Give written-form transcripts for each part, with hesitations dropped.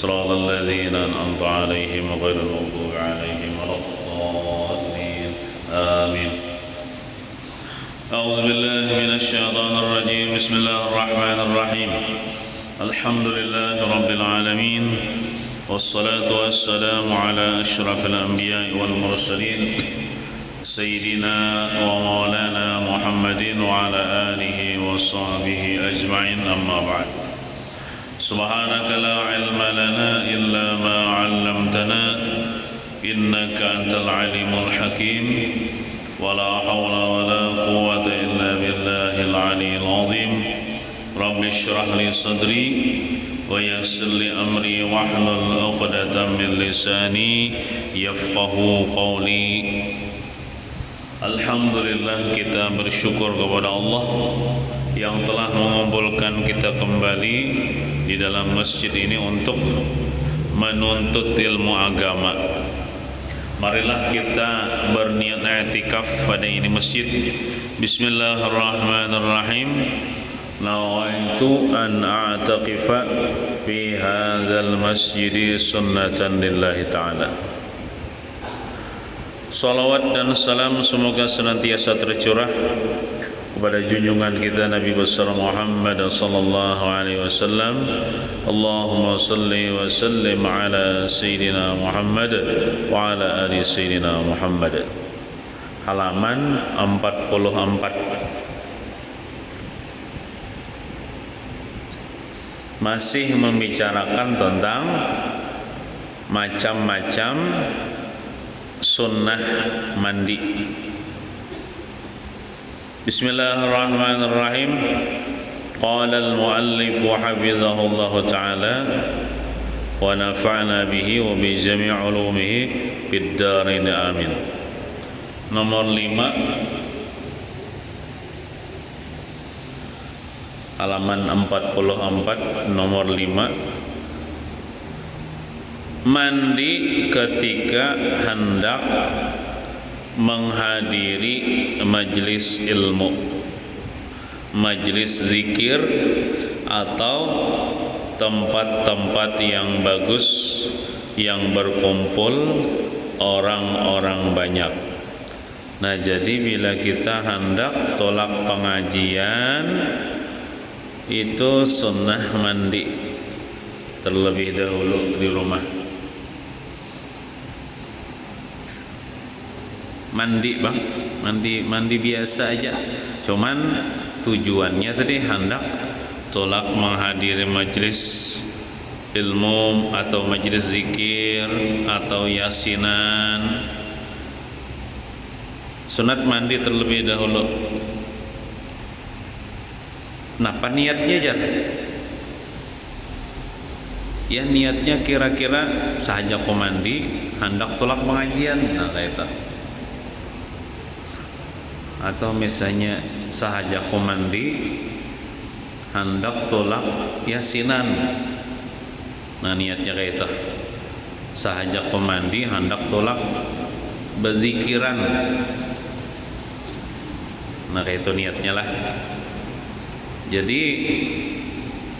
صراط الذين أنعمت عليهم غير المغضوب عليهم ولا الضالين آمين. أعوذ بالله من الشيطان الرجيم. بسم الله الرحمن الرحيم. الحمد لله رب العالمين، والصلاة والسلام على أشرف الأنبياء والمرسلين سيدنا ومولانا محمد وعلى آله وصحبه أجمعين. أما بعد، سبحانك لا علم لنا إلا ما علمتنا إنك أنت العليم الحكيم، ولا حول ولا قوة إلا بالله العلي العظيم. رب اشرح لي صدري ويسر لي أمري واحلل عقدة من لساني يفقه قولي. Alhamdulillah, kita bersyukur kepada Allah yang telah mengumpulkan kita kembali di dalam masjid ini untuk menuntut ilmu agama. Marilah kita berniat i'tikaf pada ini masjid. Bismillahirrahmanirrahim. Nawaitu an a'taqifa fi hadzal masjid sunnatan lillahi ta'ala. Salawat dan salam semoga senantiasa tercurah kepada junjungan kita Nabi besar Muhammad sallallahu alaihi wasallam. Allahumma salli wa sallim ala sayyidina Muhammad wa ala ali sayyidina Muhammad. Halaman 44. Masih membicarakan tentang macam-macam sunnah mandi. Bismillahirrahmanirrahim. Qala al-muallif hafizahullah ta'ala wa nafa'na bihi wa bi jami' ulumihi fid darin amin. Nomor 5, halaman 44, nomor 5. Mandi ketika hendak menghadiri majlis ilmu, majlis zikir, atau tempat-tempat yang bagus yang berkumpul orang-orang banyak. Nah, jadi bila kita hendak tolak pengajian, itu sunnah mandi terlebih dahulu di rumah. Mandi bang, mandi biasa aja. Cuman tujuannya tadi hendak tolak menghadiri majlis ilmu atau majlis zikir atau yasinan. Sunat mandi terlebih dahulu. Nah, apa niatnya aja? Ya, niatnya kira-kira sahaja ku mandi hendak tolak pengajian. Nah, kayak itu. Atau misalnya sahaja ku mandi hendak tolak yasinan. Nah, niatnya kayak itu. Sahaja ku mandi hendak tolak berzikiran. Nah, kayak itu niatnya lah. Jadi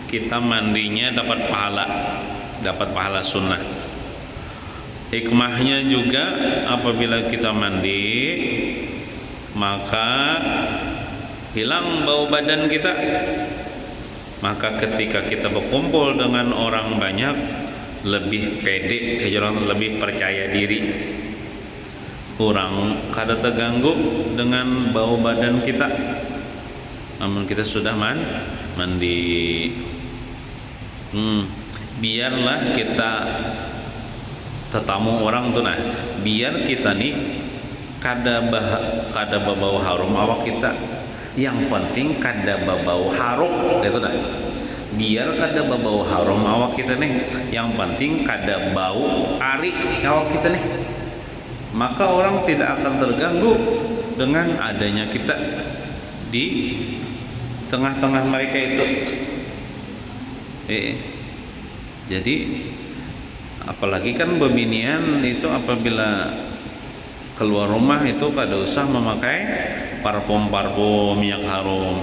kita mandinya dapat pahala sunnah. Hikmahnya juga apabila kita mandi, maka hilang bau badan kita. Maka ketika kita berkumpul dengan orang banyak, lebih pede, lebih percaya diri, kurang kada terganggu dengan bau badan kita. Namun kita sudah mandi. Biarlah kita tetamu orang tuh, nah biar kita nih kada bau harum awak kita. Yang penting kada bau harum gitu dah. Biar kada bau harum awak kita nih. Yang penting kada bau ari awak kita nih. Maka orang tidak akan terganggu dengan adanya kita di tengah-tengah mereka itu. Jadi apalagi kan bebinian itu apabila keluar rumah itu kada usah memakai parfum minyak harum.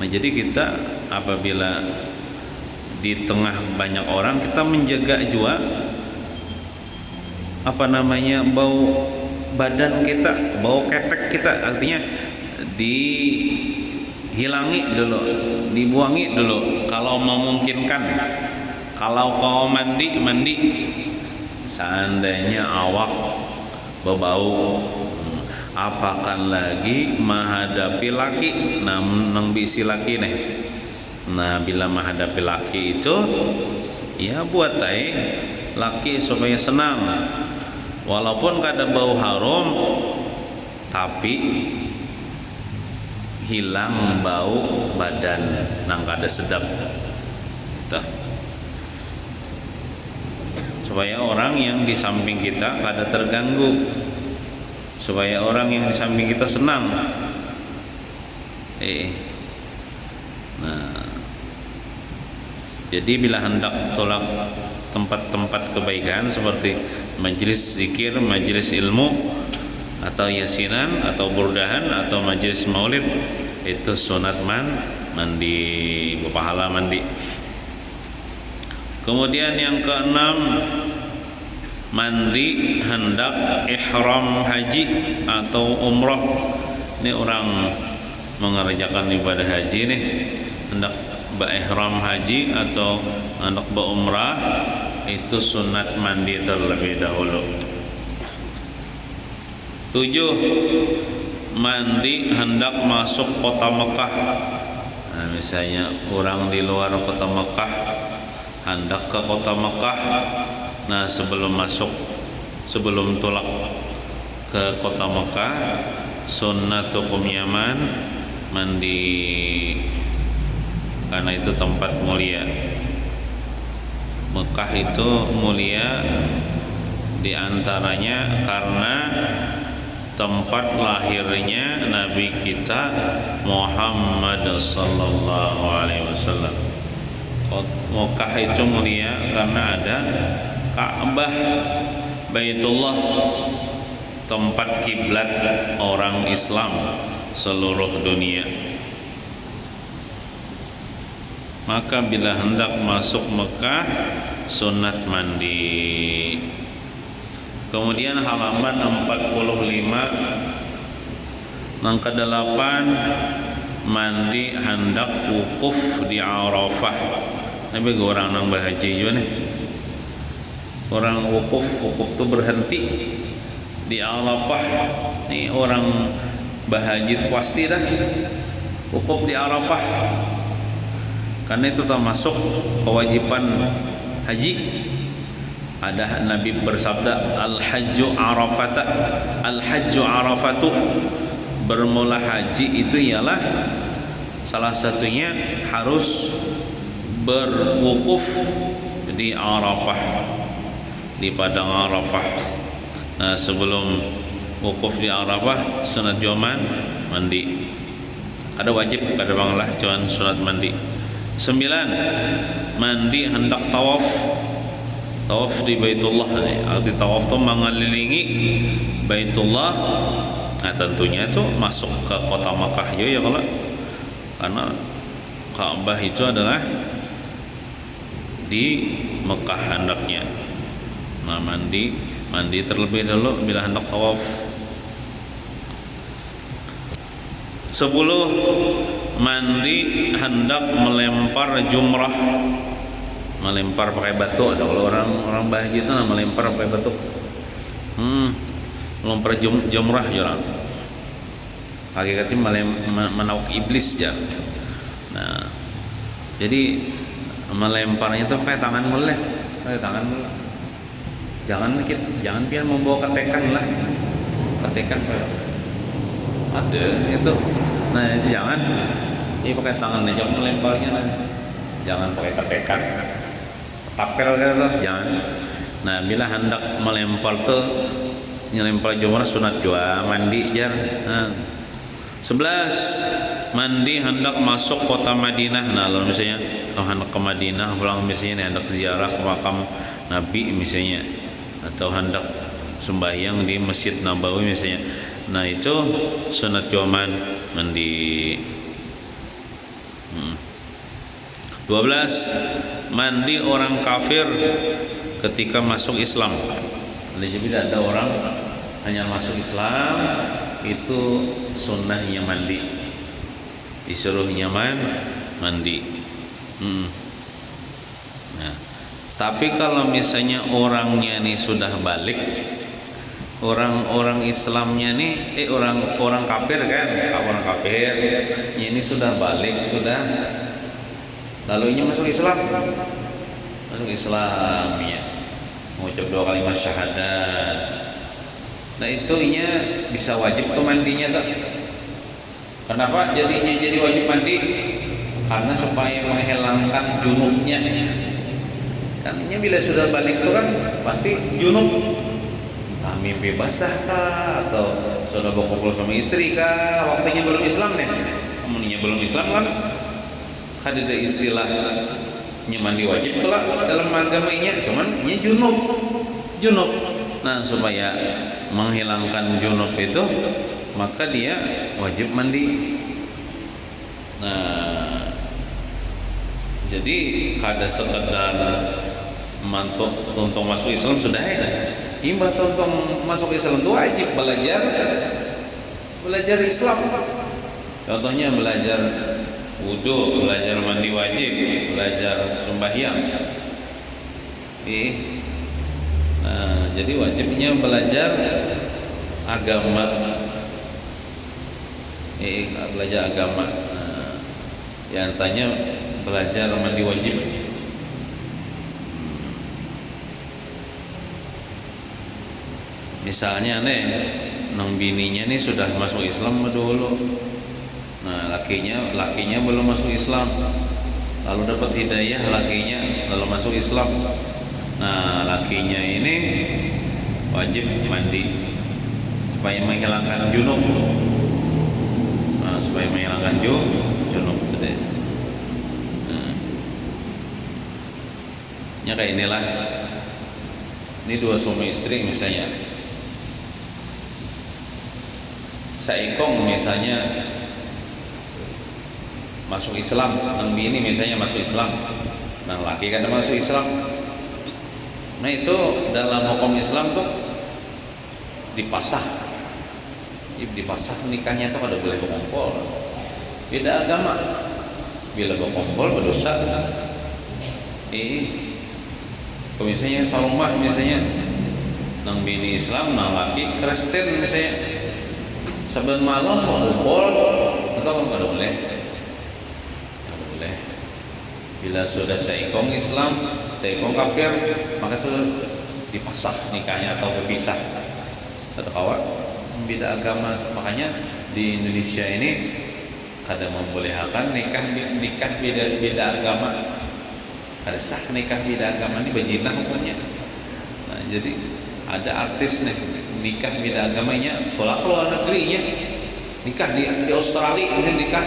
Nah, jadi kita apabila di tengah banyak orang, kita menjaga juga bau badan kita, bau ketek kita, artinya dihilangi dulu, dibuangi dulu kalau memungkinkan. Kalau kau mandi, seandainya awak berbau, apakan lagi menghadapi laki, nang bisi laki nih. Nah, bila menghadapi laki itu, ya buat laki supaya senang. Walaupun kada bau harum, tapi hilang bau badan nang kada sedap. Gitu. Supaya orang yang di samping kita kada terganggu, supaya orang yang di samping kita senang. Nah, jadi bila hendak tolak tempat-tempat kebaikan seperti majelis zikir, majelis ilmu, atau yasinan, atau burdahan, atau majelis maulid, itu sunat mandi, berpahala mandi. Kemudian yang keenam, mandi hendak ihram haji atau umrah. Ini orang mengerjakan ibadah haji nih, hendak ihram haji atau hendak berumrah, itu sunat mandi terlebih dahulu. 7. Mandi hendak masuk kota Mekah. Nah, misalnya orang di luar kota Mekah hendak ke kota Mekah, nah sebelum tolak ke kota Mekah, sunnat hukum Yaman mandi, karena itu tempat mulia. Mekah itu mulia diantaranya karena tempat lahirnya Nabi kita Muhammad sallallahu alaihi wasallam. Mekah itu mulia karena ada Ka'bah, Baitullah, tempat kiblat orang Islam seluruh dunia. Maka bila hendak masuk Mekah, sunat mandi. Kemudian halaman 45 langkah 8, mandi hendak wukuf di Arafah. Nabi orang nang berhaji juga nih. Orang wukuf tuh berhenti di Arafah. Nih orang berhaji itu pasti dah wukuf di Arafah. Karena itu termasuk kewajiban haji. Ada Nabi bersabda, al-hajju arafatu. Bermula haji itu ialah salah satunya harus berwukuf di Arafah, di padang Arafah. Nah, sebelum wukuf di Arafah, sunat juga mandi. Ada wajib, kada banglah cuman sunat mandi. 9. Mandi hendak tawaf di Baitullah. Arti tawaf itu mengelilingi Baitullah. Nah, tentunya itu masuk ke kota Makkah ya kalau, karena Ka'bah itu adalah di Mekah hendaknya. Nah, mandi terlebih dahulu bila hendak tawaf. 10. Mandi hendak melempar jumrah. Melempar pakai batu. Ada kalau orang berhaji itu melempar pakai batu. Melempar jumrah orang. Hakikatnya menawak iblis ya. Nah, jadi melemparnya itu pakai tangan mulai. Jangan biar membawa ketekan lah. Ketekan ada itu. Nah, itu jangan. Ini pakai tangan aja melemparnya. Jangan pakai ketekan. Tapel gitu, jangan. Nah, bila hendak melempar tuh nyelempar jumrah sunat juga mandi jar. Nah. 11. Mandi hendak masuk kota Madinah. Nah, kalau misalnya hendak ke Madinah, pulang misalnya hendak ziarah ke makam Nabi misalnya, atau hendak sembahyang di Masjid Nabawi misalnya. Nah, itu sunat juga mandi. 12. 12. Mandi orang kafir ketika masuk Islam. Jadi ada orang hanya masuk Islam itu sunnahnya mandi, disuruh nyaman mandi. Nah, tapi kalau misalnya orangnya nih sudah balik, orang Islamnya nih orang kafir kan, orang kafir ini sudah balik, sudah lalu ini masuk Islam ya, mengucap 2 kalimat syahadat. Nah itu bisa wajib tuh mandinya tuh. Kenapa jadi wajib mandi? Karena supaya menghilangkan junubnya. Karena bila sudah balik tuh kan pasti junub, entah mimpi basah kah atau sudah berkumpul sama istri kah, waktunya belum Islam nih. Amunnya belum Islam kan ada istilahnya mandi wajib kelak dalam agamanya, cuman ini junub. Nah supaya menghilangkan junub itu maka dia wajib mandi. Nah jadi kada sekedar mantuk tuntung masuk Islam sudah ya. Imbah tuntung masuk Islam itu wajib belajar Islam. Contohnya belajar wudu, belajar mandi wajib, belajar sembahyang. Nah, jadi wajibnya belajar agama. Belajar agama. Nah, yang tanya belajar mandi wajib. Misalnya nang bininya nih sudah masuk Islam dulu. Nah, lakinya belum masuk Islam. Lalu dapat hidayah lakinya lalu masuk Islam. Nah, lakinya ini wajib mandi supaya menghilangkan junub. Nah, supaya menghilangkan junub tadi. Ya kayak inilah. Ini 2 suami istri misalnya. Saikong misalnya masuk Islam, nang bini misalnya masuk Islam, nang laki kan masuk Islam. Nah itu dalam hukum Islam tuh dipasah nikahnya tuh kada boleh berkumpul. Beda agama, bila berkumpul berdosa. Misalnya sarumah misalnya nang bini Islam, nang laki Kristen misalnya, saben malam berkumpul atau kada boleh. Bila sudah seikong Islam, seikong kafir, maka itu dipasah nikahnya atau berpisah. Atau kawan beda agama. Makanya di Indonesia ini kada membolehkan nikah beda agama. Ada sah nikah beda agama ini bejinah hukumnya. Nah, jadi ada artis nih nikah beda agamanya, tolak keluar negerinya, nikah di Australia mungkin nikah.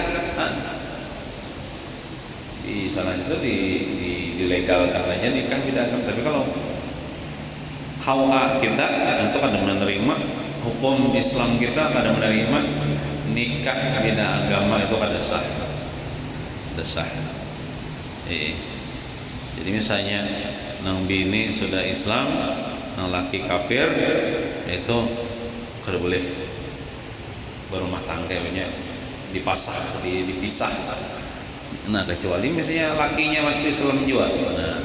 Di sana situ dilegalkan aja nikah beda agama. Tapi kalau KUA kita itu kada menerima, hukum Islam kita kada menerima nikah beda agama itu kada sah. Jadi misalnya nang bini sudah Islam, nang laki kafir, itu kada boleh berumah tangga, dipisah. Nah kecuali misalnya lakinya masih Islam juga, nah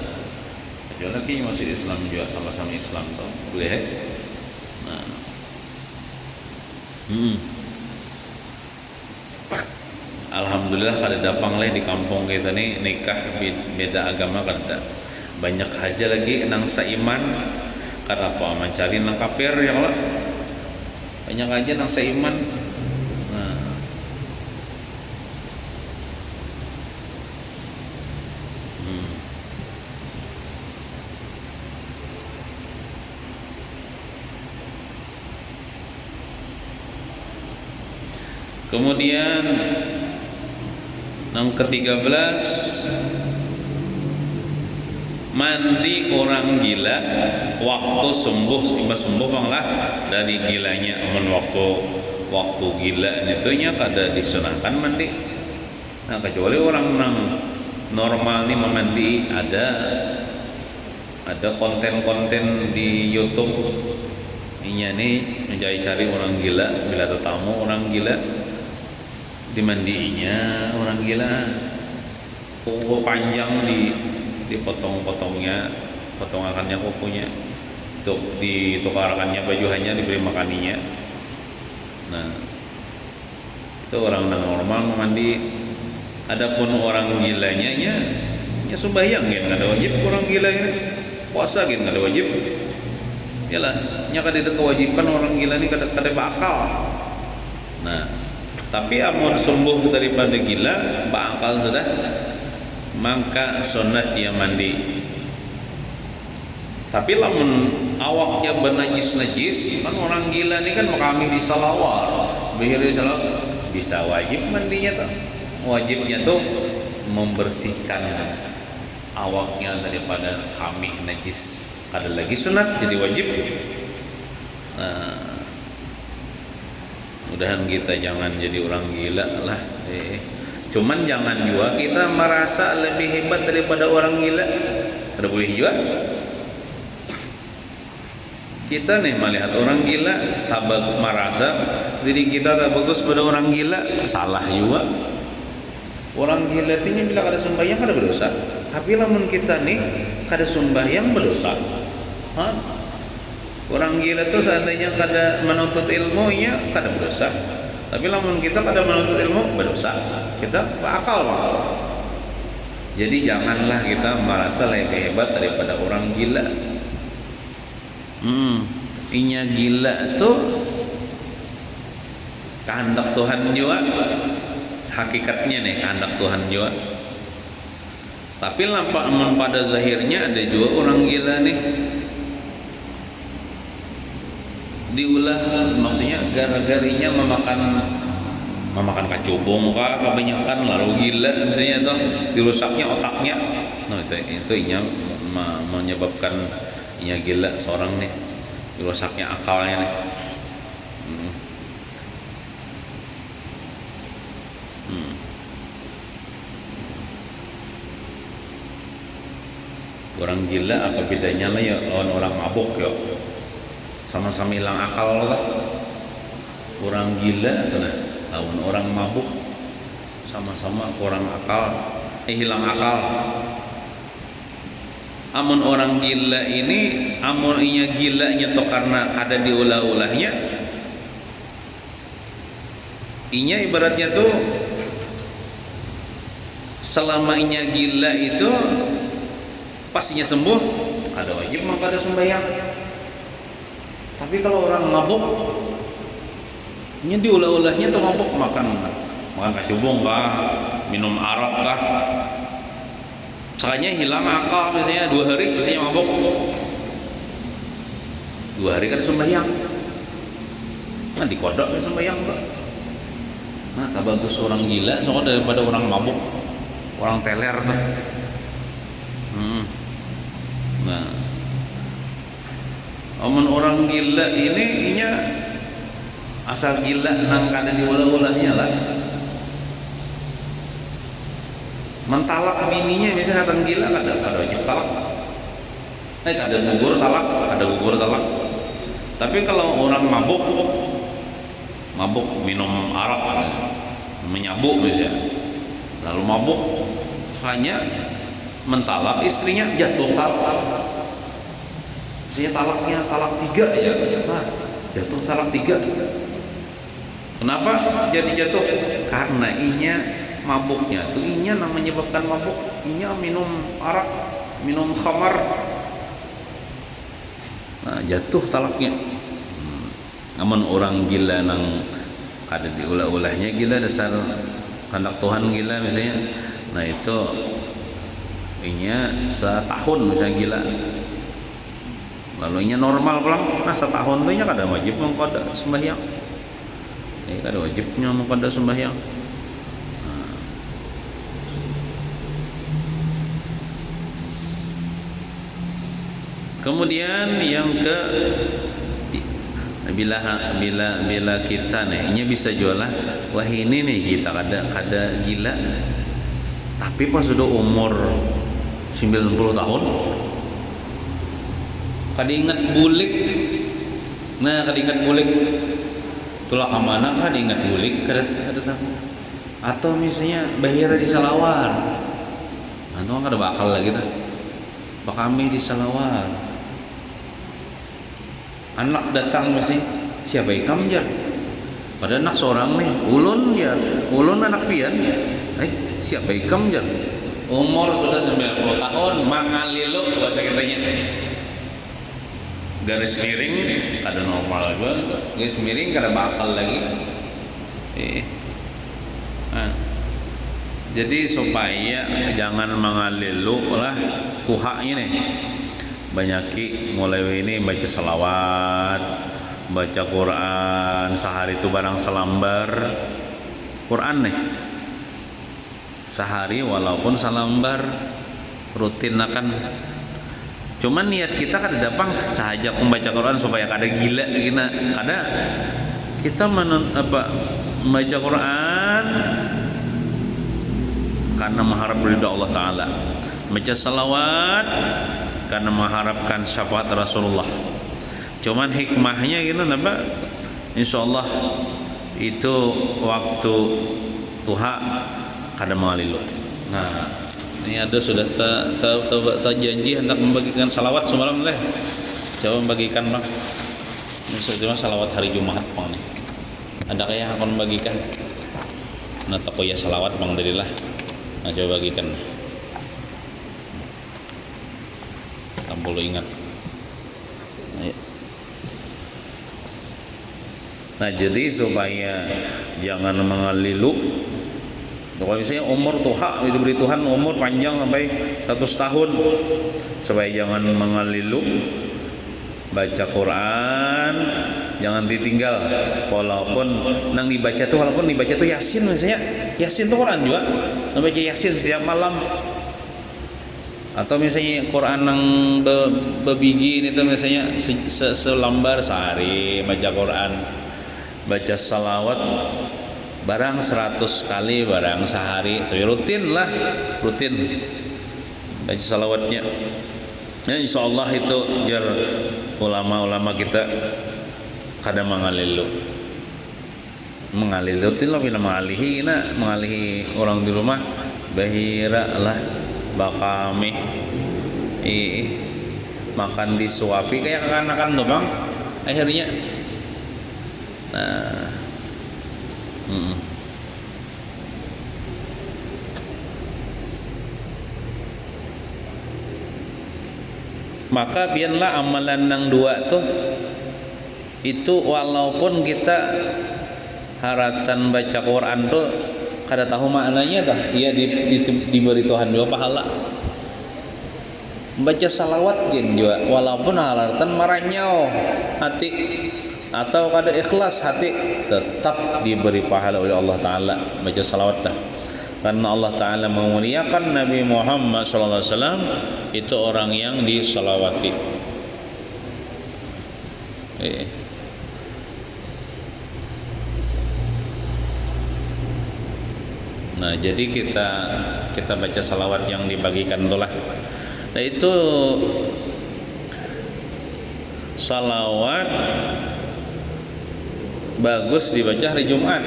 kecuali lakinya masih Islam juga, sama-sama Islam tuh boleh. Nah, alhamdulillah kada dapang lah di kampung kita nih nikah beda agama kada. Banyak aja lagi nang seiman, karena apa mencari nang kafir ya Allah. Banyak aja nang seiman. Kemudian yang ke-13, mandi orang gila waktu sembuh lah dari gilanya. waktu gila itu nya kada disunahkan mandi. Nah kecuali orang normal nih memandi, ada konten-konten di YouTube inya nih mencari-cari orang gila, bila tetamu orang gila dimandiinya orang gila, kuku panjang dipotong-potongnya, potongannya kukunya, untuk ditukarkannya bajuannya, diberi makaninya. Nah, itu orang normal memandi. Adapun orang gilanya nya sembahyang ya nggak ada wajib, orang gila ini puasa gitu nggak ada wajib. Yalah, nya kada ada kewajiban orang gila ini kada bakal. Nah, tapi amun sembuh daripada gila, bakal sudah, maka sunat dia mandi. Tapi lamun awaknya bernajis-najis, kan orang gila ini kan kami di salawar, bihir salawar, bisa wajib mandinya tuh. Wajibnya tuh membersihkan awaknya daripada kami najis. Ada lagi sunat jadi wajib. Nah, mudahan kita jangan jadi orang gila lah. Cuman jangan juga kita merasa lebih hebat daripada orang gila. Ada boleh juga. Kita nih melihat orang gila, merasa diri kita tak bagus pada orang gila, salah juga. Orang gila itu bila kada sembahyang kada berdosa. Tapi lamun kita nih kada sembahyang berdosa. Orang gila tuh seandainya kada menuntut ilmunya kada berdosa. Tapi lamun kita kada menuntut ilmu berdosa. Kita berakal, Bang. Jadi janganlah kita merasa lebih hebat daripada orang gila. Inya gila tuh kehendak Tuhan juga. Hakikatnya nih kehendak Tuhan juga. Tapi pada zahirnya ada juga orang gila nih. Diulah maksudnya gara-garinya memakan kacubung kah kebanyakan lalu gila misalnya tuh, dirusaknya otaknya. Nah itu inya menyebabkan inya gila seorang nih, dirusaknya akalnya nih. Orang gila apa bedanya lah ya lawan orang mabuk ya, sama-sama hilang akal lah. Orang gila tuh nah lawan orang mabuk sama-sama kurang akal, hilang akal. Amun orang gila ini, amun inya gilanya tuh karena kada diulah-ulahnya, inya ibaratnya tuh selama inya gila itu pastinya sembuh, kada wajib maka kada sembahyang. Tapi kalau orang mabuk, inya diulah-ulahnya tuh mabuk, makan kacubung kah, minum arak kah, sekalinya hilang akal misalnya 2 hari misalnya mabuk, 2 hari kada sembahyang, nah dikodok kada sembahyang kok. Nah tak bagus orang gila soalnya daripada orang mabuk, orang teler tuh. Nah, amun orang gila ini inya asal gila nang kada diulah-ulahnya lah. Mentalak bininya misalnya datang gila kada wajib talak. Kada gugur talak. Tapi kalau orang mabuk minum arak, menyabuk misalnya, lalu mabuk, soalnya mentalak istrinya jatuh talak. Misalnya talak 3 ya, nah jatuh talak 3. Kenapa jadi jatuh? Karena inya mabuknya tuh, inya menyebabkan mabuk, inya minum arak, minum khamar, nah jatuh talaknya. Namun orang gila nang kada diulah-ulahnya gila, dasar kehendak Tuhan gila misalnya, nah itu inya setahun misalnya gila, lalu inya normal pulang, nah setahun tuh inya kada wajib mengkoda sembahyang, kada wajibnya mengkoda sembahyang. Kemudian yang ke bila kita nih, inya bisa jualah, wah ini nih kita kada gila, Tapi pas sudah umur 90 tahun kada ingat bulik. Nah, kada ingat bulik. Tulah kemana kada ingat bulik, kada tahu. Atau misalnya bahira di Salawar. Anu kada bakal lagi tah. Bakami di Salawar. Anak datang misalnya, siapa ikam jar? Pada anak seorang nih, ulun ya, ulun anak pian. Siapa ikam jar? Umur sudah 90 tahun, mangalilu bahasa kitanya. Garis miring kada normal lagi, garis miring kada bakal lagi. Jadi supaya jangan mangalilu lah tuhaknya nih. Banyaki mulai ini baca selawat, baca Quran sehari itu barang selambar Quran nih. Sehari walaupun selambar rutin akan. Cuman niat kita kada dapang sahaja membaca Quran supaya kada gila gina. Kada kita membaca Quran karena mengharap ridha Allah Ta'ala, baca salawat karena mengharapkan syafaat Rasulullah. Cuman hikmahnya gitu napa? Insyaallah itu waktu tuha kada mengalilu. Nah, ini ada sudah janji hendak membagikan salawat semalam deh. Coba membagikan bang. Ini cuma salawat hari Jumat bang nih. Ada kayak akan membagikan? Nah toko ya salawat bang darilah. Nah coba bagikan. Tak perlu ingat. Ayo. Nah jadi supaya jangan mengalilu. Kalau misalnya umur tuha diberi Tuhan umur panjang sampai 100 tahun, supaya jangan mengalilu, baca Quran jangan ditinggal. Walaupun nang dibaca tuh, walaupun dibaca tuh Yasin misalnya, Yasin tuh Quran juga, membaca Yasin setiap malam. Atau misalnya Quran nang bebigi itu misalnya selembar sehari baca Quran, baca salawat barang 100 kali barang sehari, tapi rutin baca salawatnya. Ya insyaallah itu jar ulama-ulama kita kada mengalilu itu lah bila mengalihi orang di rumah bahira lah bakami makan disuapi kayak kekanakan tuh bang akhirnya. Nah maka biarlah amalan nang dua tuh itu walaupun kita haratan baca Quran tuh kada tahu maknanya dah, ia diberi Tuhan juga pahala. Baca salawat gin juga walaupun haratan marahnya hati atau kada ikhlas hati, tetap diberi pahala oleh Allah Ta'ala baca salawat dah. Karena Allah Ta'ala memuliakan Nabi Muhammad SAW itu orang yang disalawati. Nah jadi kita baca salawat yang dibagikan itulah. Nah itu salawat bagus dibaca hari Jumat,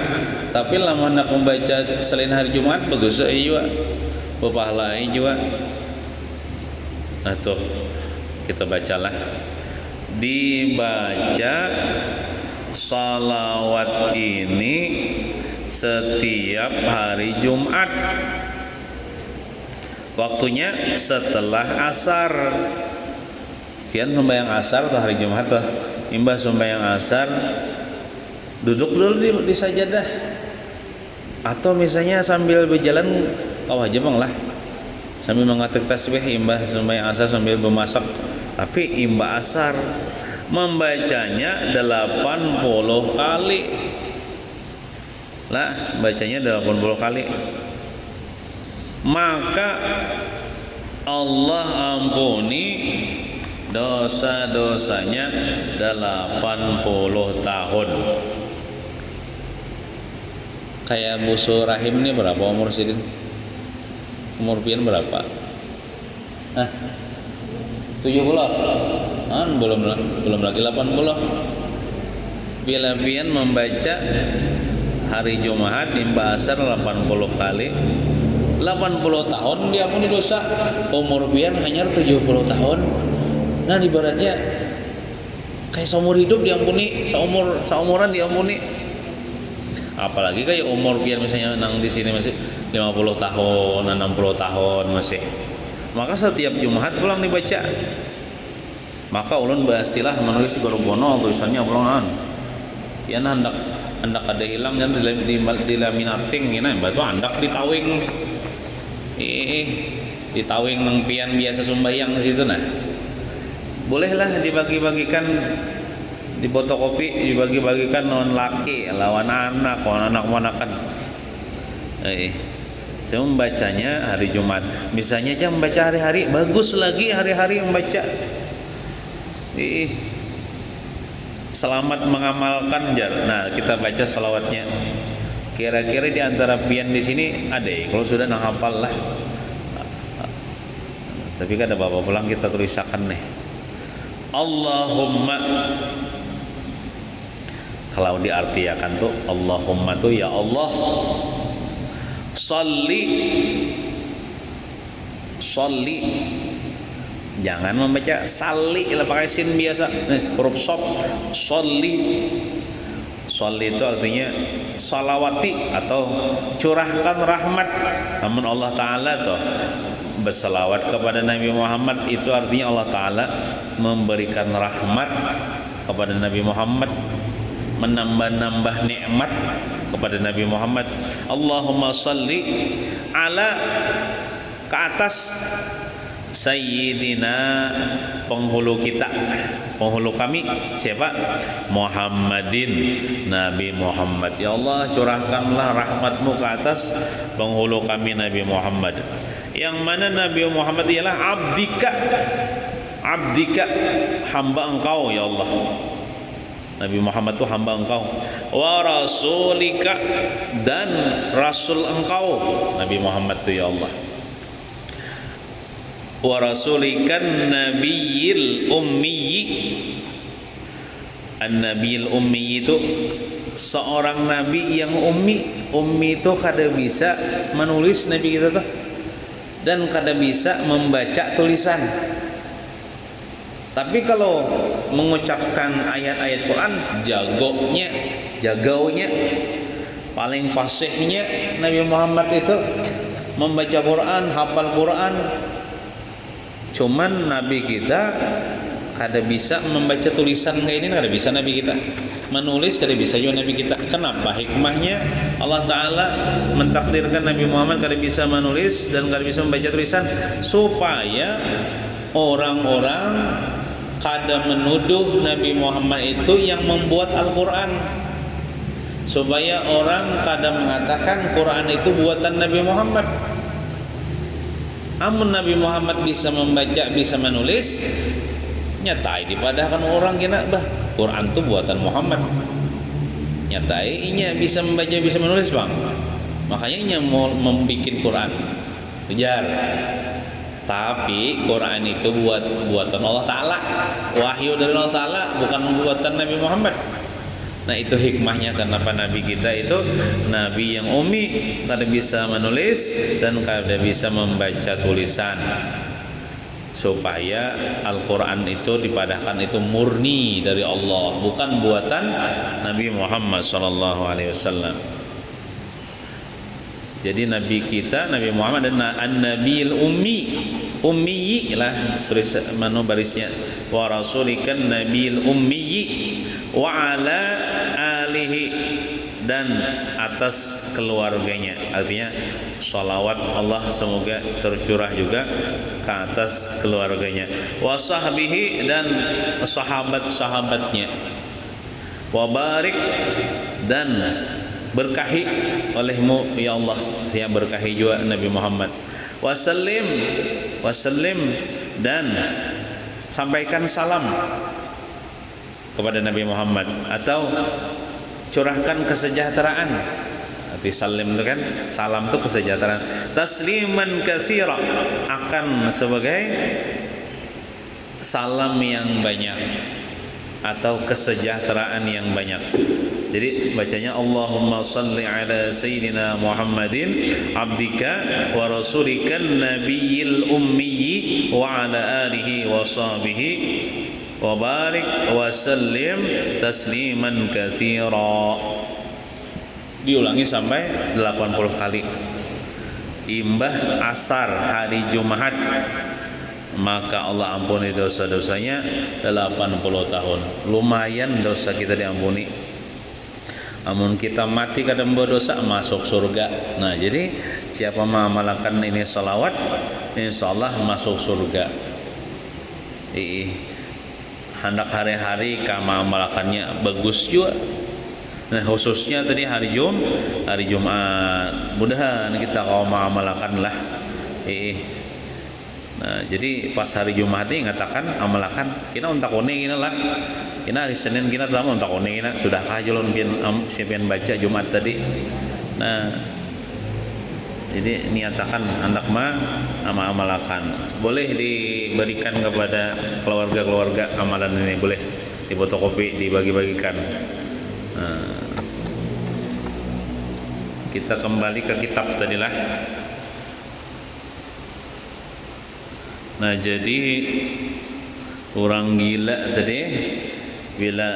tapi lama nak membaca selain hari Jumat bagus juga, berpahalai juga. Nah tuh kita bacalah, dibaca salawat ini setiap hari Jumat, waktunya setelah asar. Kian sembahyang asar atau hari Jumat tuh, imbah sembahyang asar duduk dulu di sajadah, atau misalnya sambil berjalan kau aja bang lah, sambil mengatik tasbih imbah sembahyang asar sambil memasak. Tapi imbah asar membacanya 80 kali lah, bacanya 80 kali, maka Allah ampuni dosa-dosanya 80 tahun. Kayak musuh rahim ini berapa umur sih? Umur pian berapa? Hah? 70? Belum lagi 80. Bila pian membaca hari Jumat imba asar 80 kali, 80 tahun diampuni dosa. Umur pian hanya 70 tahun. Nah ibaratnya kayak seumur hidup diampuni, seumuran diampuni. Apalagi kayak umur pian misalnya nang di sini masih 50 tahun, 60 tahun masih. Maka setiap Jumat pulang dibaca. Maka ulun bastilah menulis di Gorobono tulisannya ulangan. Ya hendak ada hilang kan di laminating gini, batu andak ditawing. Ditawing nang pian biasa sumbayang di situ nah. Bolehlah dibagi-bagikan di fotokopi, dibagi-bagikan non laki lawan anak manakan. Saya membacanya hari Jumat. Misalnya aja membaca hari-hari, bagus lagi hari-hari membaca. Selamat mengamalkan jar. Nah, kita baca salawatnya. Kira-kira di antara pian di sini ada ya. Kalau sudah menghafal lah. Tapi kada bapak pulang kita tulisakan nih. Allahumma. Kalau diartikan tuh Allahumma tuh ya Allah. Sholli. Jangan membaca salli lah pakai sin biasa. Huruf shad. Sholli itu artinya salawati atau curahkan rahmat. Namun Allah Ta'ala tuh berselawat kepada Nabi Muhammad itu artinya Allah Ta'ala memberikan rahmat kepada Nabi Muhammad, menambah-nambah nikmat kepada Nabi Muhammad. Allahumma salli ala ke atas Sayyidina penghulu kita, penghulu kami siapa? Muhammadin, Nabi Muhammad. Ya Allah curahkanlah rahmatmu ke atas penghulu kami Nabi Muhammad. Yang mana Nabi Muhammad ialah abdika hamba engkau ya Allah. Nabi Muhammad itu hamba engkau. Wa rasulika dan rasul engkau Nabi Muhammad itu ya Allah. Wa rasulikan nabiyil ummi. An-nabiyil ummi itu seorang nabi yang ummi. Ummi itu kada bisa menulis nabi kita tuh dan kada bisa membaca tulisan. Tapi kalau mengucapkan ayat-ayat Quran jagaunya paling fasihnya Nabi Muhammad itu membaca Quran, hafal Quran. Cuman Nabi kita kada bisa membaca tulisan kayak ini, kada bisa Nabi kita menulis, kada bisa juga Nabi kita. Kenapa? Hikmahnya Allah Ta'ala mentakdirkan Nabi Muhammad kada bisa menulis dan kada bisa membaca tulisan supaya orang-orang kada menuduh Nabi Muhammad itu yang membuat Al-Quran, supaya orang kada mengatakan Quran itu buatan Nabi Muhammad. Amun Nabi Muhammad bisa membaca, bisa menulis, nyatai dipadahkan orang kena bah Quran itu buatan Muhammad. Nyatai inya bisa membaca, bisa menulis bang. Makanya inya mau membikin Quran. Ujar. Tapi Quran itu buatan Allah Ta'ala, wahyu dari Allah Ta'ala, bukan buatan Nabi Muhammad. Nah itu hikmahnya kenapa Nabi kita itu Nabi yang ummi, kada bisa menulis dan kada bisa membaca tulisan, supaya Al-Quran itu dipadahkan itu murni dari Allah, bukan buatan Nabi Muhammad SAW. Jadi Nabi kita, Nabi Muhammad dan An-Nabiyil ummi lah tulis mana barisnya. Wa rasulikan Nabiyil ummi wa ala alihi dan atas keluarganya. Artinya salawat Allah semoga tercurah juga ke atas keluarganya. Wa sahbihi dan sahabat-sahabatnya. Wa barik dan berkahi olehmu ya Allah, saya berkahi juga Nabi Muhammad. Wasallim dan sampaikan salam kepada Nabi Muhammad atau curahkan kesejahteraan arti salim itu kan salam itu kesejahteraan, tasliman katsira akan sebagai salam yang banyak atau kesejahteraan yang banyak. Jadi bacanya Allahumma salli ala sayyidina Muhammadin abdika wa rasulika nabiyil ummi wa ala alihi wa sahbihi wa barik wa sallim tasliman katsira. Diulangi sampai 80 kali. Imbah asar hari Jumat, maka Allah ampuni dosa-dosanya 80 tahun. Lumayan dosa kita diampuni. Amun kita mati kadang berdosa masuk surga. Nah, jadi siapa mengamalkan ini salawat, insyaallah masuk surga. Hendak hari-hari kama amalkannya bagus juga. Nah, khususnya tadi hari Jumat. Mudahan kita kau mengamalkan lah. Nah, jadi pas hari Jumat ini ngatakan amalkan kita untak one gini lah. Kita hari Senin kita tahu untak one kita sudah kajulon siapin baca Jumat tadi. Nah, jadi niatakan anak amalkan. Boleh diberikan kepada keluarga-keluarga amalan ini, boleh difotokopi, dibagi-bagikan. Nah, kita kembali ke kitab tadilah. Nah, jadi orang gila tadi bila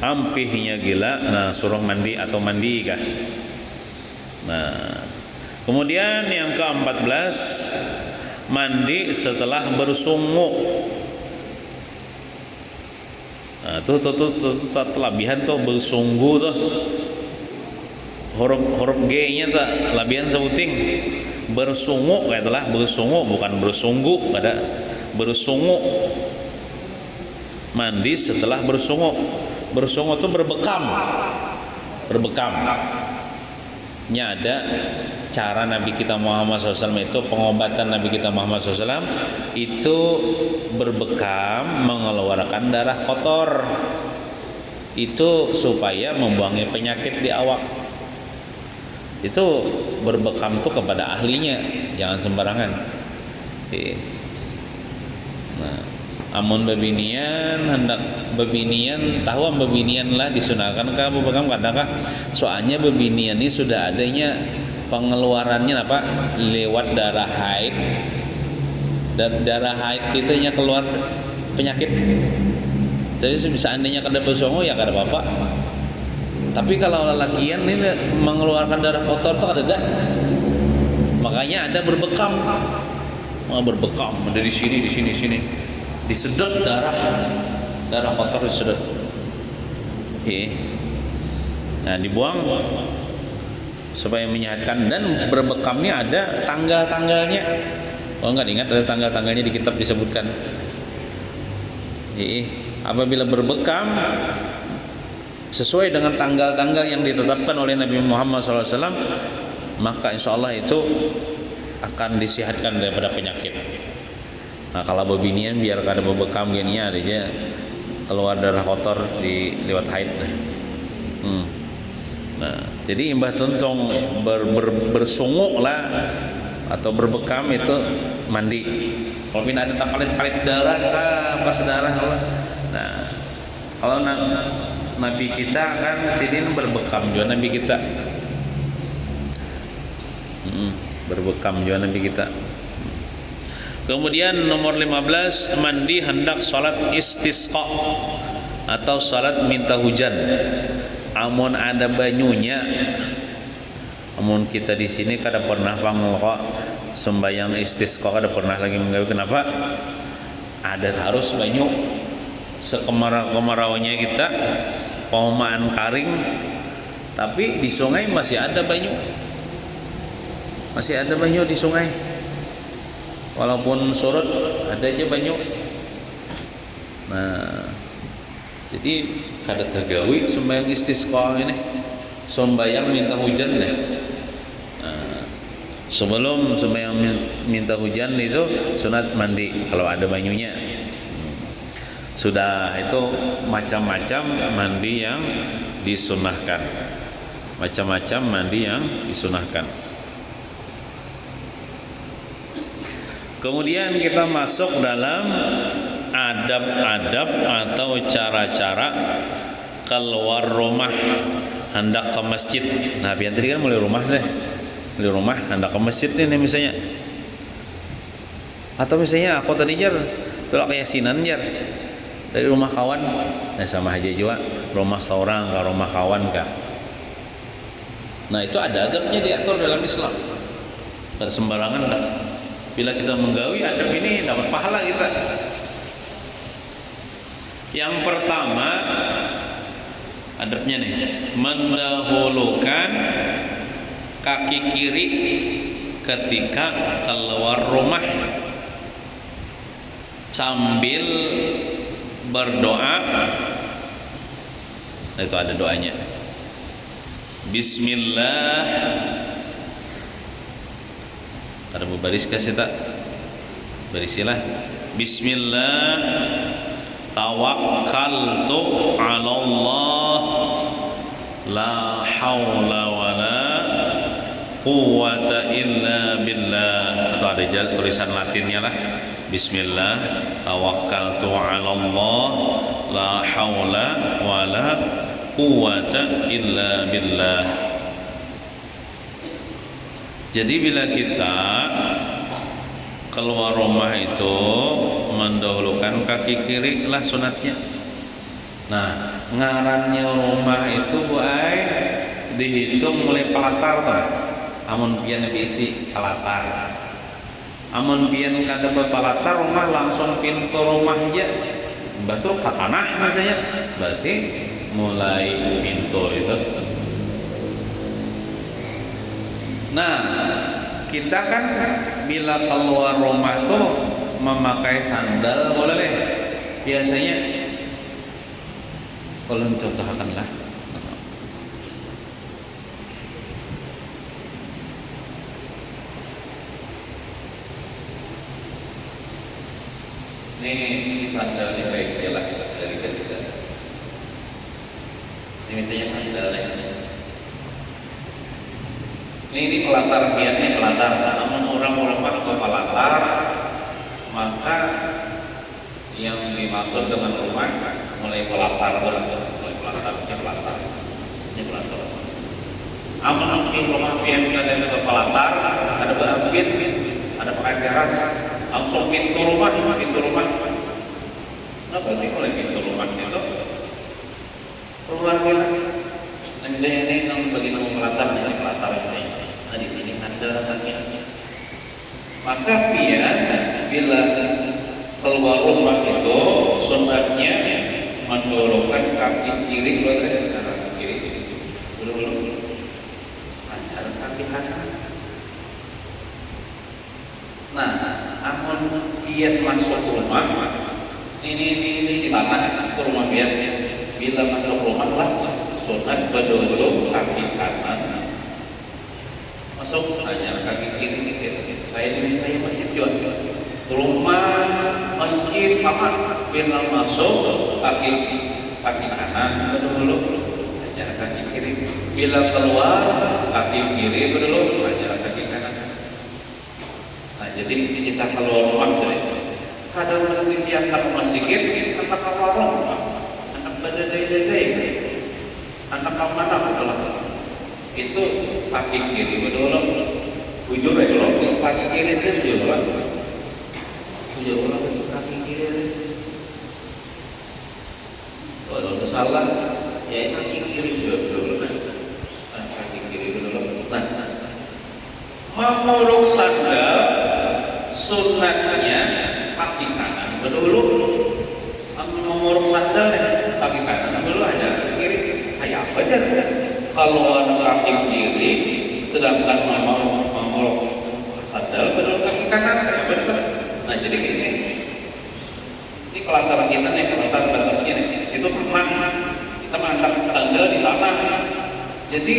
ampihnya gila, nah suruh mandi atau mandi kah. Nah, kemudian yang ke-14 mandi setelah bersungu. Nah, tuh kelebihan tuh bersungguh tuh. Huruf G-nya tuh labihan sebuting. Bersungu katalah bersungu bukan bersungguh, ada bersungu. Mandi setelah bersungu. Bersungu itu berbekam. Nya ada cara Nabi kita Muhammad SAW itu, pengobatan Nabi kita Muhammad SAW itu berbekam mengeluarkan darah kotor. Itu supaya membuangi penyakit di awak. Itu berbekam tuh kepada ahlinya, jangan sembarangan. Nah, amun babinian hendak babinian tahu babinian lah disunahkan kah berbekam kadangkah, soalnya babinian ini sudah adanya pengeluarannya apa lewat darah haid, dan darah haid itu nya keluar penyakit. Jadi seandainya kada bersongo ya kada apa-apa. Tapi kalau lelakian ini mengeluarkan darah kotor tuh ada dah. Makanya ada berbekam. Berbekam dari sini di sini. Disedot darah kotor disedot. Nah, dibuang supaya menyehatkan, dan berbekamnya ada tanggal-tanggalnya. Oh enggak ingat ada tanggal-tanggalnya di kitab disebutkan. Apabila berbekam sesuai dengan tanggal-tanggal yang ditetapkan oleh Nabi Muhammad SAW, maka insya Allah itu akan disihatkan daripada penyakit. Nah, kalau bebinian biar kada berbekam gini aja keluar darah kotor di lewat haid. Nah, jadi imbah tuntong bersungu lah atau berbekam itu mandi. Kalau ada palit-palit darah pas darah. Nah, kalau Nabi kita kan sini berbekam juga Nabi kita. Berbekam juga Nabi kita. Kemudian nomor 15 mandi hendak salat istisqa atau salat minta hujan. Amun ada banyunya. Amun kita di sini kada pernah panggil sembayang istisqa, kada pernah lagi menggawe. Kenapa? Ada harus banyu. Sekemarau-kemaraunya kita pemaan karing, tapi di sungai masih ada banyu di sungai, walaupun surut ada aja banyu. Nah, jadi kada tergawi sembahyang istisqa ini, sembahyang minta hujan nih. Nah, sebelum sembahyang minta hujan itu sunat mandi kalau ada banyunya. Sudah itu macam-macam mandi yang disunahkan. macam-macam mandi yang disunahkan. Kemudian kita masuk dalam adab-adab atau cara-cara keluar rumah hendak ke masjid. Nah, pian tadi kan mulai rumah deh, mulai rumah hendak ke masjid nih misalnya. Atau misalnya aku tadi jar tolak keyasinan jar dari rumah kawan, nah sama aja juga rumah seorang ke rumah kawan kah. Nah itu ada adabnya diatur dalam Islam. Tidak sembarangan dah. Bila kita menggawi adab ini dapat pahala kita. Yang pertama adabnya nih, mendahulukan kaki kiri ketika keluar rumah sambil berdoa. Nah, itu ada doanya. Bismillah. Ada baris kasih tak? Barisilah. Bismillah. Tawakkaltu 'ala Allah. La haula wala quwwata illa billah. Atau ada tulisan Latinnya lah. Bismillah. Tawakkaltu 'ala Allah. La haula wala quwwata illa billah. Jadi bila kita keluar rumah itu mendahulukan kaki kiri lah sunatnya. Nah, ngarannya rumah itu buai dihitung mulai pelatar toh. Amun pian bisi pelatar. Amun pian kada berpelatar rumah langsung pintu rumah aja. Batu ke tanah misalnya. Berarti mulai pintu itu. Nah, kita kan bila keluar rumah tuh memakai sandal boleh deh. Biasanya kalau contohkanlah ini sandal yang baik dia lah dari kita. Ini misalnya sandal ini pelatar kiannya pelatar. Namun orang-orang pada pelatar, maka yang dimaksud dengan rumah mulai pelatar, mulai pelatarnya pelatar, ini pelatar. Amun mungkin rumah pian ada pelatar, ada bangkit, ada pakai teras, langsung pintu rumah. Nah berarti mulai pintu rumah itu keluar dia. Nah misalnya ini yang bagi nama pelatar, ini pelatar misalnya. Nah di sini sandal kakinya. Maka pian bila keluar rumah itu sunatnya mendorongkan kaki kiri ke kanan kiri dulu antar kaki kanan. Nah, amun pian masuk rumah ini sih di tanah ke rumah pian. Bila masuk rumah lah sunat mendorong kaki kanan. Masuk hanya kaki kiri dikit. Saya diminta masjid jual rumah masjid sama bila masuk kaki kanan dulu hanya kaki kiri. Bila keluar kaki kiri dulu hanya kaki kanan. Nah jadi bisa keluar rumah dari kadang mesti siap masjid anak warung anak badai anak mana kalau itu kaki kiri betul bujur ya kalau kaki kiri itu bujur kaki kiri kalau salah ya kaki kiri betul kaki kiri betul. Nah memuruk sandal sunatnya kaki kanan betul. Memuruk sandal kaki kanan betul ada kiri kayak apa aja. Kalau ada kaki kiri sedangkan memuruk sandal betul kaki kanan kayak betul. Nah jadi gini, ini kelantaran kita nih, kelantaran batasnya nih, situ tanah, kita mengangkat sandal di tanah. Jadi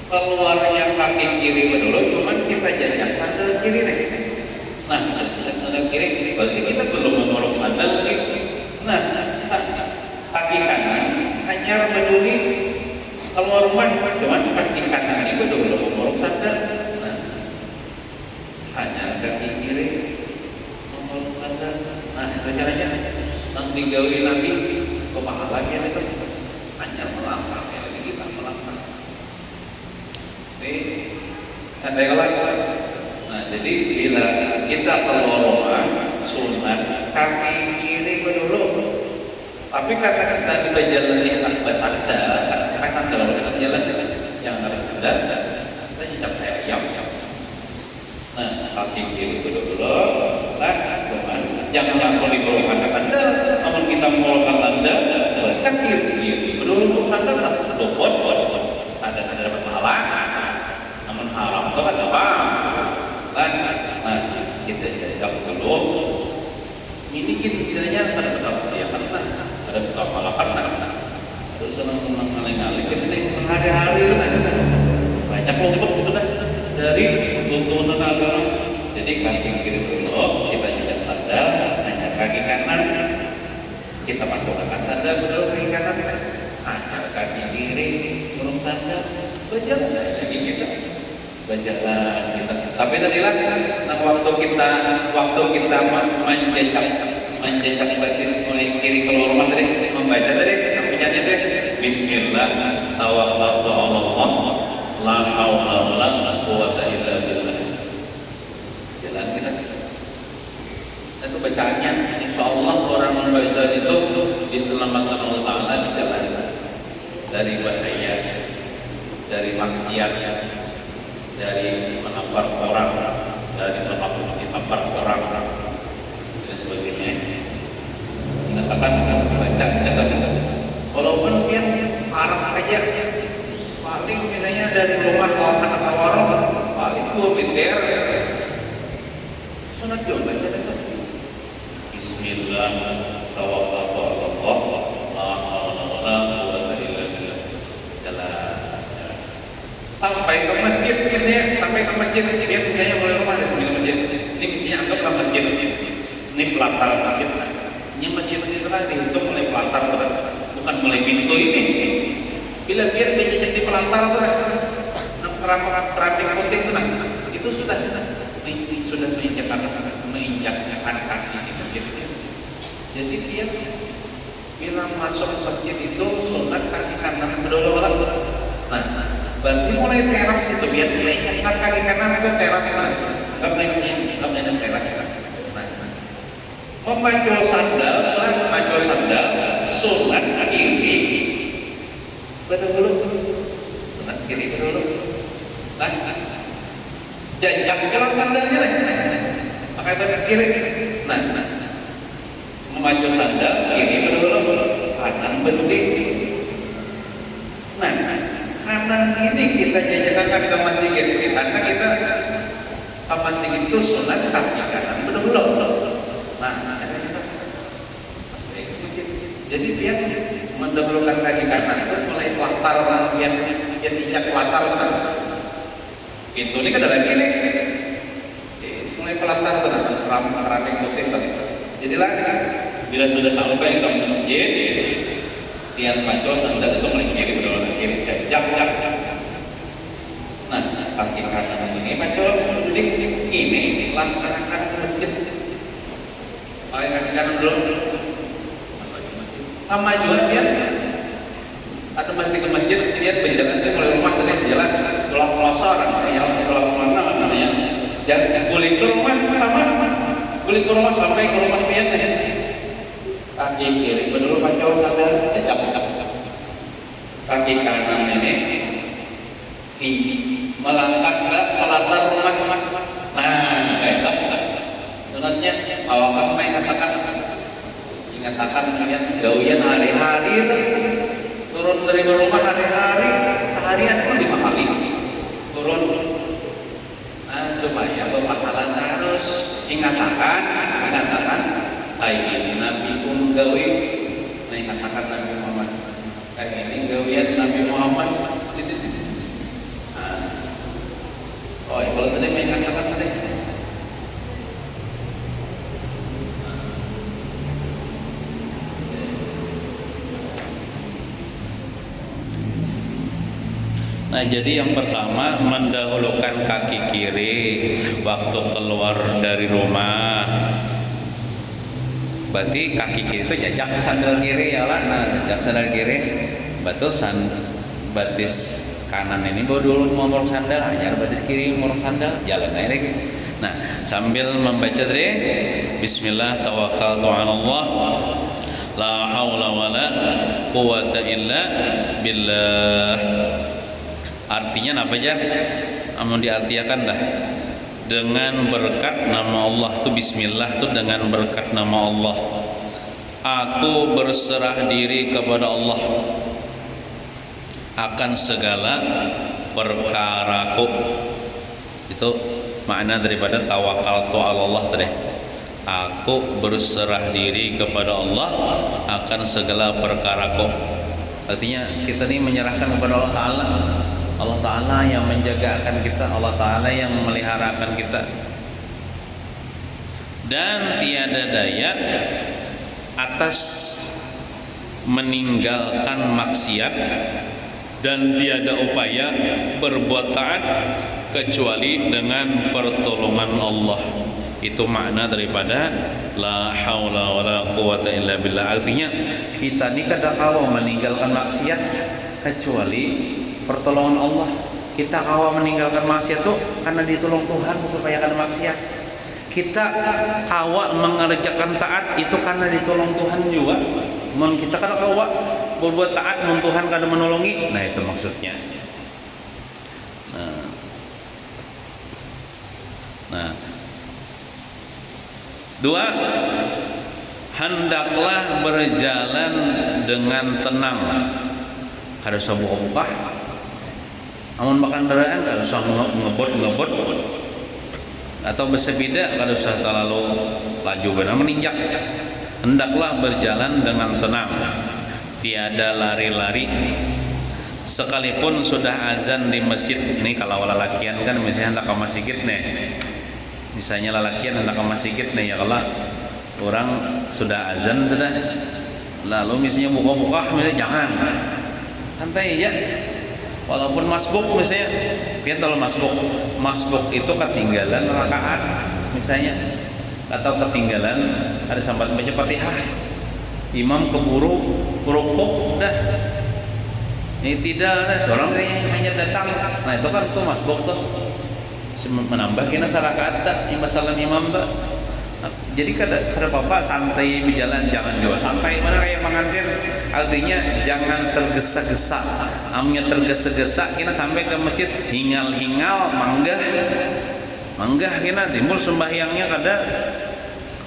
keluarnya kaki kiri betul, cuman kita jajan sandal kiri nih. Nah, sandal kiri, berarti kita belum memuruk sandal kiri. Nah, kaki kanan hanya peduli keluar rumah cuman kaki kanan itu dulu ngomong sadar. Nah, hanya kaki kiri ngomong sadar. Nah, itu caranya nanti gawe lagi kemahalannya itu hanya melangkah lagi kita melangkah. Nanti kalau nah, jadi bila kita keluar rumah sunat kaki kiri dulu. Tapi kata-kata kita jalan di atas sandal, pakai sandal kita jalan yang harus sandal, kita jejak kayak ayam. Nah, kaki kiri dulu, nah, jangan langsung dibawa pakai sandal. Namun kita mau pakai sandal, kan kiri dulu sandal luput, ada dapat pahala. Namun haram itu kan apa? Nah, kita jejak dulu. Ini kiranya pada beberapa dia kan ada beberapa lapan terus senang-senang ngaling-ngaling kita hari-hari banyak kelompok sudah dari tuntunan agama. Jadi kaki kiri dulu kita jalan sandal, hanya kaki kanan kita masukkan sandal dulu kaki kanan, hanya kaki kiri turun sandal berjalan lagi kita berjalan kita. Tapi tadilah waktu kita menjejak batis mulai kiri keluar rumah tadi membaca tadi kita punya tadi Bismillah tawakkaltu 'ala Allah la haula wala quwwata illa billah. Jalan kita. Itu bacaannya insyaallah orang membaca itu diselamatkan Allah Taala di jalan dari bahaya, dari maksiat, dari menampar orang, dari ditampar orang dan sebagainya. Mengatakan baca walaupun dia arah aja, paling misalnya dari rumah ke anak warung paling 2 meter sunat juga baca itu Bismillah tawakkaltu 'ala Allah la haula wala quwwata illa billah. Jalan sampai ke masjid misalnya, sampai ke masjid dia misalnya mulai rumah dan ke masjid ini misalnya anggaplah masjid ini pelatar masjid. Ini masjid itu kan dihitung mulai pelatar bukan mulai pintu ini. Bila dia jadi di pelatar tuh keramik putih itu itu sudah menginjakkan kaki di masjid. Jadi dia bila masuk masjid itu sunat kaki kanan berdua. Nah, berarti mulai teras itu biasanya kaki kanan itu teras nggak boleh teras. Memaju sandal sunat kiri dulu, sunat kiri dulu. Nah, jajak jalan sandalnya pakai batas kiri. Nah, memaju sandal kiri dulu, kanan berdiri. Nah, kanan ini kita jajakan kaki ke masjid karena kita ke masjid itu sunat kaki kanan dulu. Nah, jadi dia mendahulukan kaki kanan itu mulai pelatar yang injak pelatar itu ini kan ada lagi nih mulai pelatar keramik putih tadi. Jadilah bila sudah sampai ke masjid tiang pacul sandal itu mulai kiri berdua kiri jajak. Nah, kaki kanan ini pacul ini langkahkan ke masjid. Pakai kaki kanan dulu. Sama juga dia atau masjid ke masjid dia berjalan itu mulai rumah tadi jalan tulang pelosor yang tulang mana namanya jangan kulit ke rumah sama kulit ke rumah sampai ke rumah dia kaki kiri dulu pacul sadar jejak kaki kanan ini melangkah ke pelatar rumah. Nah, sunatnya awal main katakan kalian gawian hari-hari itu turun dari rumah hari-hari harian itu 5 kali turun. Nah, supaya berpahala terus ingatakan ini Nabi pun gawi. Nah, ingatakan Nabi Muhammad kayak ini gawian Nabi Muhammad. Oh, kalau tadi mengatakan tadi Nah, jadi yang pertama mendahulukan kaki kiri waktu keluar dari rumah. Berarti kaki kiri itu jajak sandal kiri ya lah. Nah, jajak sandal kiri, batis kanan ini bawa dulu ngomong sandal, hanya batis kiri ngomong sandal, jalan aja lagi. Nah, sambil membaca tadi Bismillah tawakkaltu 'ala Allah la haula wala quwata illa billah. Artinya apa aja? Amun diartikan dah. Dengan berkat nama Allah tuh Bismillah tuh dengan berkat nama Allah. Aku berserah diri kepada Allah akan segala perkaraku. Itu makna daripada tawakkaltu 'ala Allah tadi. Aku berserah diri kepada Allah akan segala perkaraku. Artinya kita ini menyerahkan kepada Allah Ta'ala. Allah Ta'ala yang menjagakan kita, Allah Ta'ala yang memeliharakan kita. Dan tiada daya atas meninggalkan maksiat, dan tiada upaya berbuat taat kecuali dengan pertolongan Allah. Itu makna daripada la haula wala quwata illa billah. Artinya kita ini kada kawa meninggalkan maksiat kecuali pertolongan Allah. Kita kawa meninggalkan maksiat tuh karena ditolong Tuhan supaya kada maksiat. Kita kawa mengerjakan taat itu karena ditolong Tuhan juga. Mun kita kada kawa berbuat taat mun Tuhan kada menolongi. Nah, itu maksudnya. Nah. Dua, hendaklah berjalan dengan tenang. Kada usah buka-buka. Amun makan kendaraan kada usah ngebot atau bersepeda kada usah terlalu laju benar menginjak. Hendaklah berjalan dengan tenang, tiada lari-lari. Sekalipun sudah azan di masjid. Nih kalau lalakian kan misalnya hendak ke masjid nih. Misalnya lalakian hendak ke masjid nih ya, kalau orang sudah azan sudah, lalu misalnya buka-buka misalnya jangan, santai aja. Walaupun masbuk misalnya, kita kalau masbuk itu ketinggalan rakaat misalnya, atau ketinggalan ada sambat baca Fatihah, imam keburu rukuk dah. Ini tidak ada seorang hanya datang. Nah, itu kan tuh masbuk tuh. Menambah kena sarakaat tak masalah imam tak. Jadi kada apa-apa, santai berjalan, jangan juga santai mana kayak pengantin. Artinya jangan tergesa-gesa. Amnya tergesa-gesa kena sampai ke masjid hingal-hingal manggah kena timbul sembahyangnya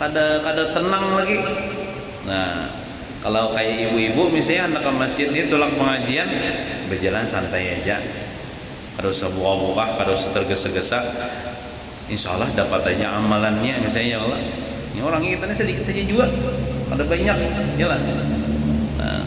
kada tenang lagi. Nah, kalau kayak ibu-ibu misalnya anak ke masjid ini tolak pengajian, berjalan santai aja. Kada usah buka-buka, kada usah tergesa-gesa. Insya Allah dapat aja amalannya misalnya. Ya Allah, ini orang kita ini sedikit saja juga, ada banyak jalan. Nah,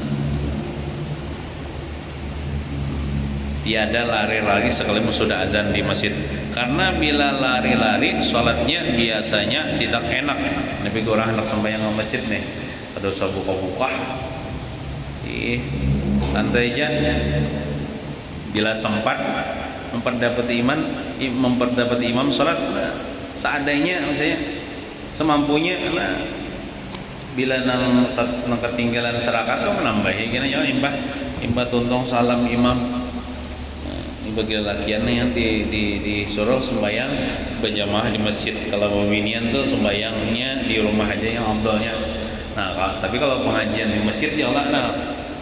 tiada lari-lari sekalipun sudah azan di masjid, karena bila lari-lari sholatnya biasanya tidak enak. Nabi orang hendak sembahyang ke masjid nih, kada usah buka-buka, santai aja. Bila sempat memperdapati imam sholat seadanya misalnya semampunya. Nah, bila nang ketinggalan serakat tuh menambahi kena ya imbah tuntong salam imam. Nah, ini bagi lakiannya yang disuruh sembahyang berjamaah di masjid. Kalau peminian tuh sembahyangnya di rumah aja yang afdalnya. Nah, tapi kalau pengajian di masjid ya Allah, nah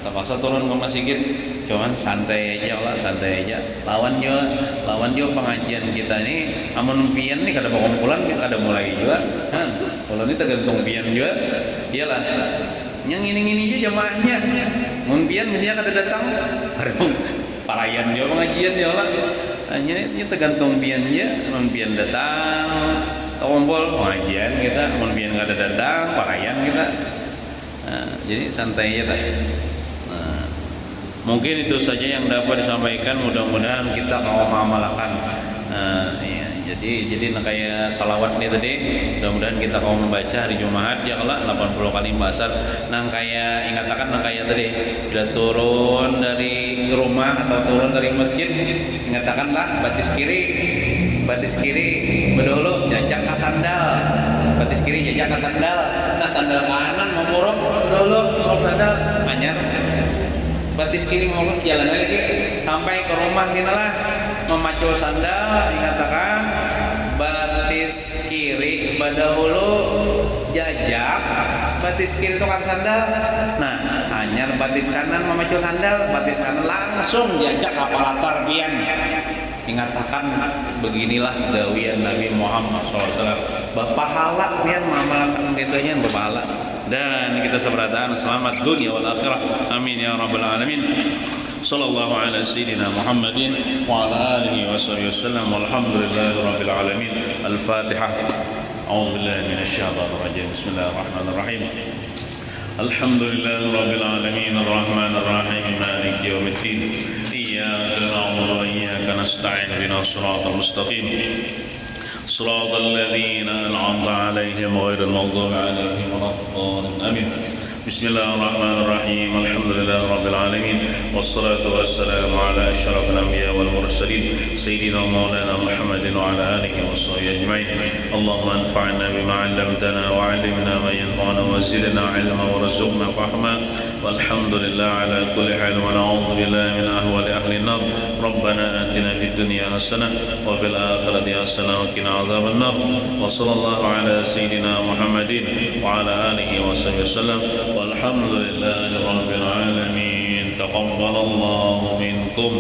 terpaksa turun ke masjid, cuman santai aja lah, santai aja. Lawan juga pengajian kita ini, amun pian nih kada kumpulan, kada mulai juga. Kan, kalau ini tergantung pian juga, iyalah. Yang ini aja jamaahnya, mun pian misalnya kada datang, kada parayan juga pengajian ya lah. Hanya ini tergantung pian aja, mun pian datang, kumpul pengajian kita, mun pian kada datang, parayan kita. Nah, jadi santai aja tadi. Mungkin itu saja yang dapat disampaikan, mudah-mudahan kita mau mengamalkan. Ya, Jadi kayak salawat nih tadi, mudah-mudahan kita mau membaca hari Jumat ya kalau 80 kali bahasan. Nang kayak ingatakan nang kayak tadi, bila turun dari rumah atau turun dari masjid, ingatakanlah batis kiri bedolo jajak ke sandal, batis kiri jajak ke sandal, nah sandal kanan memuruk bedolo mau sandal anyar, batis kiri mau jalan lagi sampai ke rumah ginilah memacul sandal, dikatakan batis kiri badahulu jajak, batis kiri tukang sandal, nah anyar batis kanan memacul sandal, batis kanan langsung jajak kapal tarbian. Ingatakan beginilah dawian Nabi Muhammad SAW, berpahala nian mengamalkan gitunya berpahala, dan kita seberataan selamat dunia wal akhirah, amin ya rabbal alamin. Sallallahu ala sayyidina Muhammadin wa ala alihi wa sahbihi wasallam, walhamdulillahi rabbil alamin. Al-Fatihah. A'udzu billahi minasy syaithanir rajim. Bismillahirrahmanirrahim. Alhamdulillahi rabbil alamin, arrahmanir rahim, maliki yaumiddin. Iyyaka na'budu wa iyyaka nasta'in, ihdinas siratal mustaqim. Shiratal ladzina an'amta 'alaihim ghairil maghdubi 'alaihim waladdallin. Amin. Bismillahirrahmanirrahim. Alhamdulillahi rabbil alamin, wassalatu wassalamu ala asyrafil anbiya wal mursalin sayyidina maulana Muhammadin wa ala alihi wa sahbihi ajma'in. Allahumma anfa'na bima 'allamtana wa 'allimna ma yanfa'una wa zidna 'ilman warzuqna fahma. Walhamdulillahi ala kulli hal, wa na'udzu billahi min ahwali ahli an-nar. Rabbana atina fid dunya hasanah wa fil akhirati hasanah wa qina adzaban nar. Wa sallallahu ala sayyidina Muhammadin wa ala alihi wa sahbihi wasallam. والحمد لله رب العالمين. تقبل الله منكم.